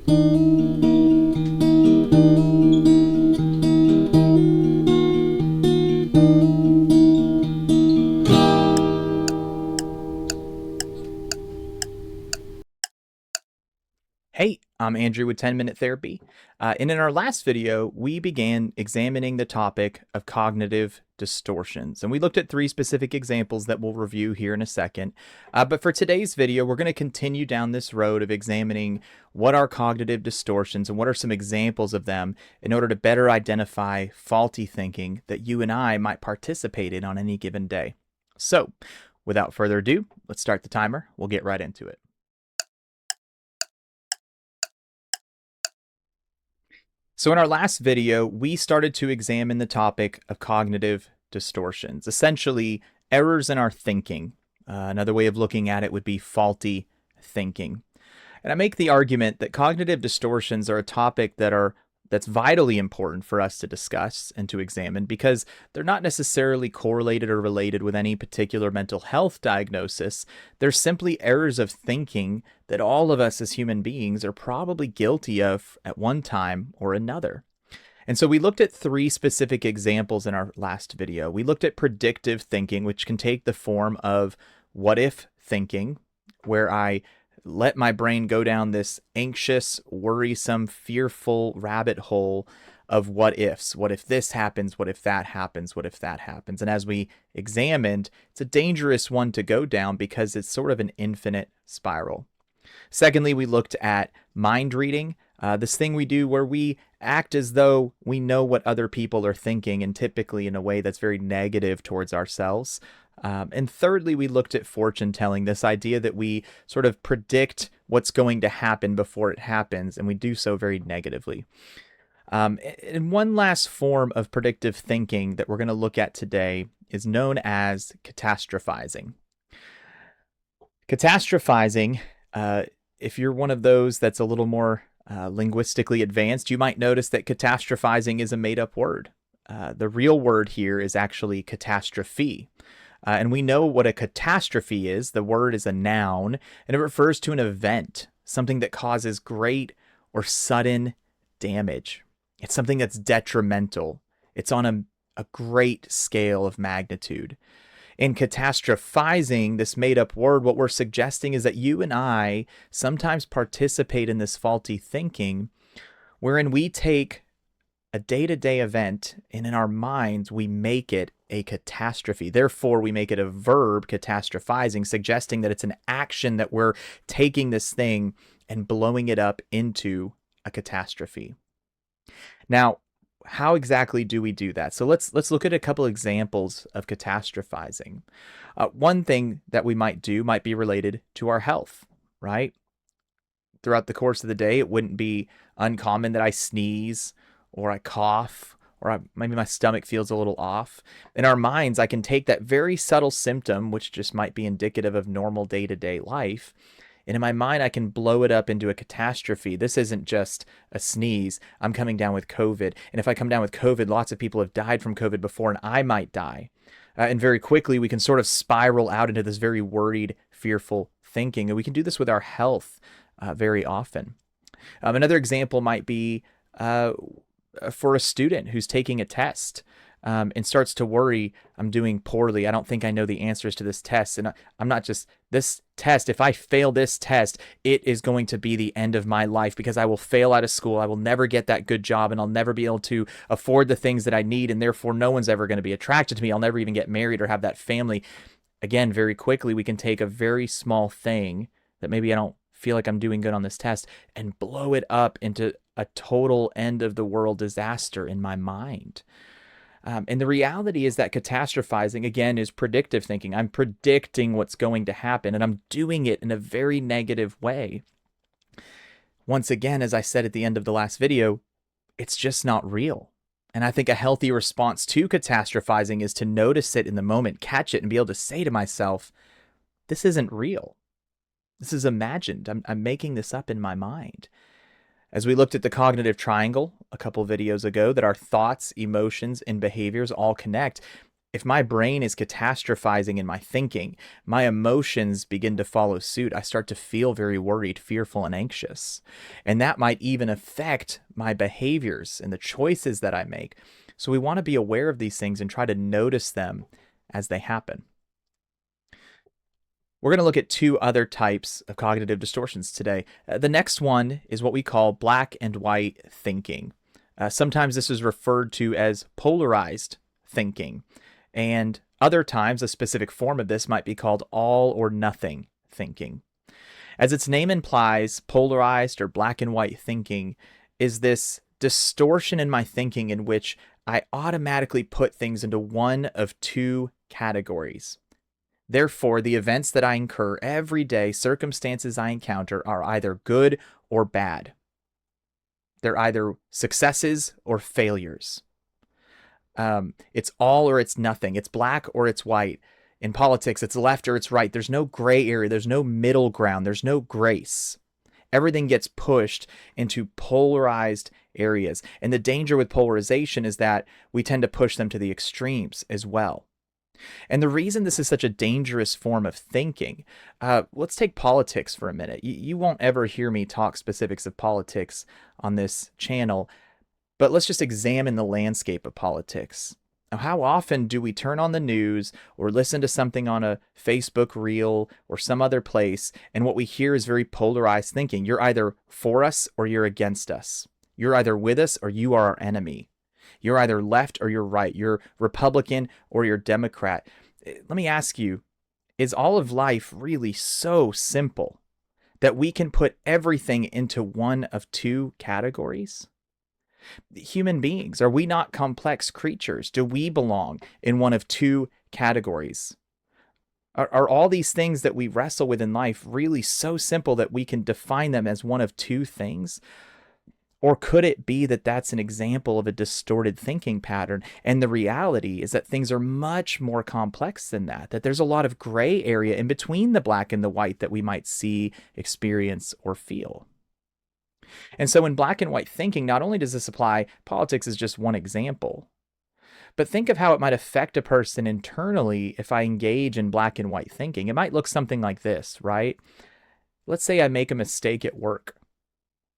Hey, I'm Andrew with 10-Minute Therapy. And in our last video, we began examining the topic of cognitive distortions. And we looked at 3 specific examples that we'll review here in a second. But for today's video, we're going to continue down this road of examining what are cognitive distortions and what are some examples of them in order to better identify faulty thinking that you and I might participate in on any given day. So, without further ado, let's start the timer. We'll get right into it. So in our last video, we started to examine the topic of cognitive distortions, essentially errors in our thinking. Another way of looking at it would be faulty thinking. And I make the argument that cognitive distortions are a topic that's vitally important for us to discuss and to examine because they're not necessarily correlated or related with any particular mental health diagnosis. They're simply errors of thinking that all of us as human beings are probably guilty of at one time or another. And so we looked at 3 specific examples in our last video. We looked at predictive thinking, which can take the form of what if thinking, where I let my brain go down this anxious, worrisome, fearful rabbit hole of what ifs. What if this happens? What if that happens? What if that happens? And as we examined, it's a dangerous one to go down because it's sort of an infinite spiral. Secondly, we looked at mind reading, this thing we do where we act as though we know what other people are thinking, and typically in a way that's very negative towards ourselves. And thirdly, we looked at fortune telling, this idea that we sort of predict what's going to happen before it happens, and we do so very negatively. And one last form of predictive thinking that we're going to look at today is known as catastrophizing. Catastrophizing, if you're one of those that's a little more linguistically advanced, you might notice that catastrophizing is a made-up word. The real word here is actually catastrophe. And we know what a catastrophe is. The word is a noun, and it refers to an event, something that causes great or sudden damage. It's something that's detrimental. It's on a great scale of magnitude. In catastrophizing, this made-up word, what we're suggesting is that you and I sometimes participate in this faulty thinking wherein we take a day-to-day event and in our minds we make it a catastrophe. Therefore, we make it a verb, catastrophizing, suggesting that it's an action that we're taking this thing and blowing it up into a catastrophe. Now, how exactly do we do that? So let's look at a couple examples of catastrophizing. One thing that we might do might be related to our health, right? Throughout the course of the day, it wouldn't be uncommon that I sneeze or I cough or maybe my stomach feels a little off. In our minds, I can take that very subtle symptom, which just might be indicative of normal day-to-day life, and in my mind, I can blow it up into a catastrophe. This isn't just a sneeze. I'm coming down with COVID. And if I come down with COVID, lots of people have died from COVID before, and I might die. And very quickly, we can sort of spiral out into this very worried, fearful thinking. And we can do this with our health very often. Another example might be for a student who's taking a test. And starts to worry, I'm doing poorly. I don't think I know the answers to this test. And I'm not just, this test, if I fail this test, it is going to be the end of my life because I will fail out of school. I will never get that good job and I'll never be able to afford the things that I need. And therefore, no one's ever going to be attracted to me. I'll never even get married or have that family. Again, very quickly, we can take a very small thing that maybe I don't feel like I'm doing good on this test and blow it up into a total end of the world disaster in my mind. And the reality is that catastrophizing, again, is predictive thinking. I'm predicting what's going to happen, and I'm doing it in a very negative way. Once again, as I said at the end of the last video, it's just not real. And I think a healthy response to catastrophizing is to notice it in the moment, catch it, and be able to say to myself, this isn't real. This is imagined. I'm making this up in my mind. As we looked at the cognitive triangle a couple videos ago, that our thoughts, emotions, and behaviors all connect, If my brain is catastrophizing in my thinking, my emotions begin to follow suit. I start to feel very worried, fearful, and anxious. And that might even affect my behaviors and the choices that I make. So we want to be aware of these things and try to notice them as they happen. We're going to look at two other types of cognitive distortions today. The next one is what we call black and white thinking. Sometimes this is referred to as polarized thinking. And other times, a specific form of this might be called all or nothing thinking. As its name implies, polarized or black and white thinking is this distortion in my thinking in which I automatically put things into one of two categories. Therefore, the events that I incur every day, circumstances I encounter, are either good or bad. They're either successes or failures. It's all or it's nothing. It's black or it's white. In politics, it's left or it's right. There's no gray area. There's no middle ground. There's no grace. Everything gets pushed into polarized areas. And the danger with polarization is that we tend to push them to the extremes as well. And the reason this is such a dangerous form of thinking, let's take politics for a minute. You won't ever hear me talk specifics of politics on this channel, but let's just examine the landscape of politics. Now, how often do we turn on the news or listen to something on a Facebook reel or some other place, and what we hear is very polarized thinking? You're either for us or you're against us. You're either with us or you are our enemy. You're either left or you're right. You're Republican or you're Democrat. Let me ask you, is all of life really so simple that we can put everything into one of two categories? Human beings, are we not complex creatures? Do we belong in one of two categories? Are all these things that we wrestle with in life really so simple that we can define them as one of two things? Or could it be that that's an example of a distorted thinking pattern? And the reality is that things are much more complex than that, that there's a lot of gray area in between the black and the white that we might see, experience, or feel. And so in black and white thinking, not only does this apply, politics is just one example, but think of how it might affect a person internally if I engage in black and white thinking. It might look something like this, right? Let's say I make a mistake at work,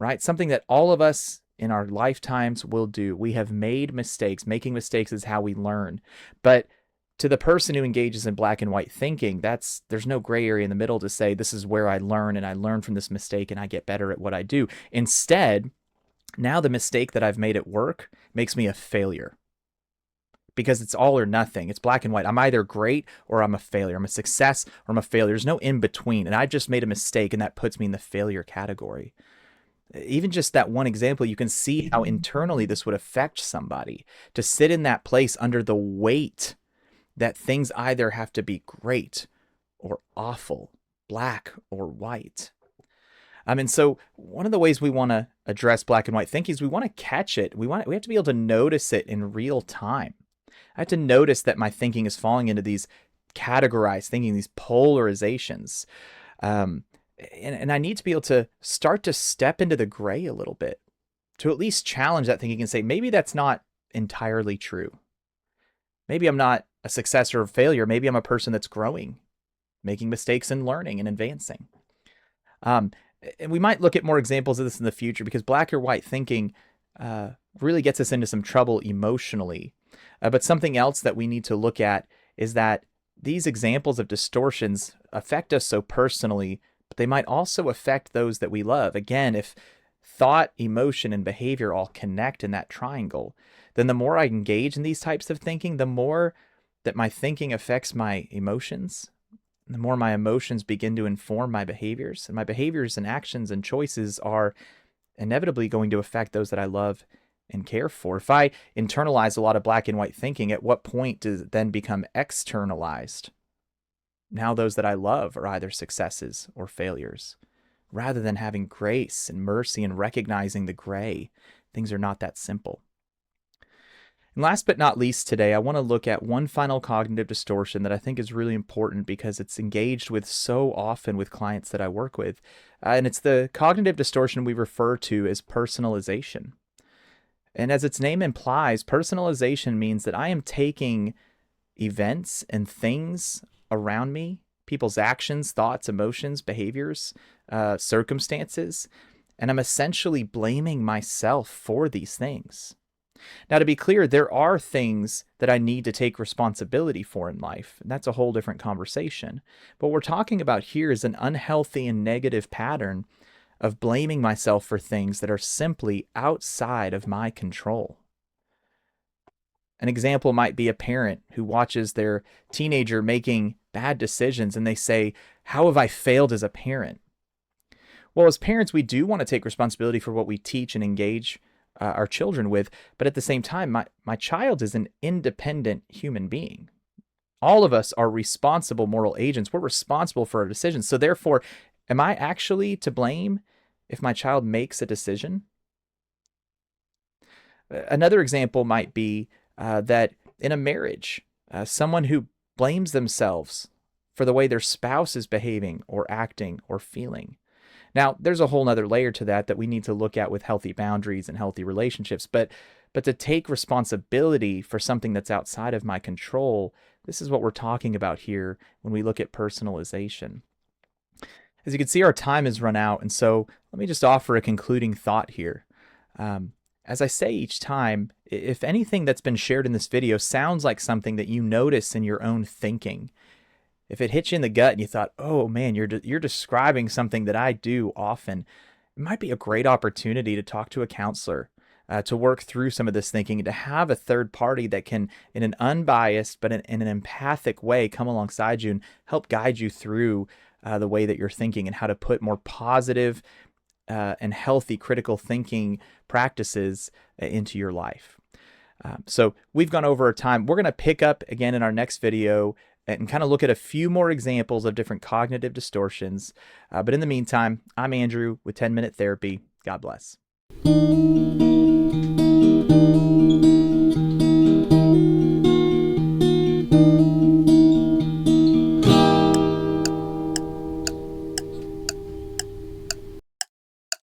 right? Something that all of us in our lifetimes will do. We have made mistakes. Making mistakes is how we learn. But to the person who engages in black and white thinking, there's no gray area in the middle to say, this is where I learn and I learn from this mistake and I get better at what I do. Instead, now the mistake that I've made at work makes me a failure because it's all or nothing. It's black and white. I'm either great or I'm a failure. I'm a success or I'm a failure. There's no in between. And I just made a mistake and that puts me in the failure category. Even just that one example, you can see how internally this would affect somebody to sit in that place under the weight that things either have to be great or awful, black or white. And so one of the ways we want to address black and white thinking is we want to catch it. We have to be able to notice it in real time. I have to notice that my thinking is falling into these categorized thinking, these polarizations. And I need to be able to start to step into the gray a little bit, to at least challenge that thinking and say, maybe that's not entirely true. Maybe I'm not a success or a failure. Maybe I'm a person that's growing, making mistakes and learning and advancing. And we might look at more examples of this in the future because black or white thinking really gets us into some trouble emotionally. But something else that we need to look at is that these examples of distortions affect us so personally, but they might also affect those that we love. Again, if thought, emotion, and behavior all connect in that triangle, then the more I engage in these types of thinking, the more that my thinking affects my emotions, and the more my emotions begin to inform my behaviors, and my behaviors and actions and choices are inevitably going to affect those that I love and care for. If I internalize a lot of black and white thinking, at what point does it then become externalized? Now those that I love are either successes or failures. Rather than having grace and mercy and recognizing the gray, things are not that simple. And last but not least today, I want to look at one final cognitive distortion that I think is really important because it's engaged with so often with clients that I work with. And it's the cognitive distortion we refer to as personalization. And as its name implies, personalization means that I am taking events and things around me, people's actions, thoughts, emotions, behaviors, circumstances, and I'm essentially blaming myself for these things. Now, to be clear, there are things that I need to take responsibility for in life, and that's a whole different conversation. But what we're talking about here is an unhealthy and negative pattern of blaming myself for things that are simply outside of my control. An example might be a parent who watches their teenager making bad decisions and they say, "How have I failed as a parent?" Well, as parents, we do want to take responsibility for what we teach and engage our children with, but at the same time, my child is an independent human being. All of us are responsible moral agents. We're responsible for our decisions. So therefore, am I actually to blame if my child makes a decision? Another example might be that in a marriage, someone who blames themselves for the way their spouse is behaving or acting or feeling. Now, there's a whole nother layer to that we need to look at with healthy boundaries and healthy relationships. But to take responsibility for something that's outside of my control, this is what we're talking about here when we look at personalization. As you can see, our time has run out, and so let me just offer a concluding thought here. As I say each time, if anything that's been shared in this video sounds like something that you notice in your own thinking, if it hits you in the gut and you thought, "Oh man, you're describing something that I do often," it might be a great opportunity to talk to a counselor, to work through some of this thinking, and to have a third party that can, in an unbiased but in an empathic way, come alongside you and help guide you through the way that you're thinking and how to put more positive and healthy critical thinking practices into your life. So we've gone over our time. We're going to pick up again in our next video and kind of look at a few more examples of different cognitive distortions. But in the meantime, I'm Andrew with 10 Minute Therapy. God bless.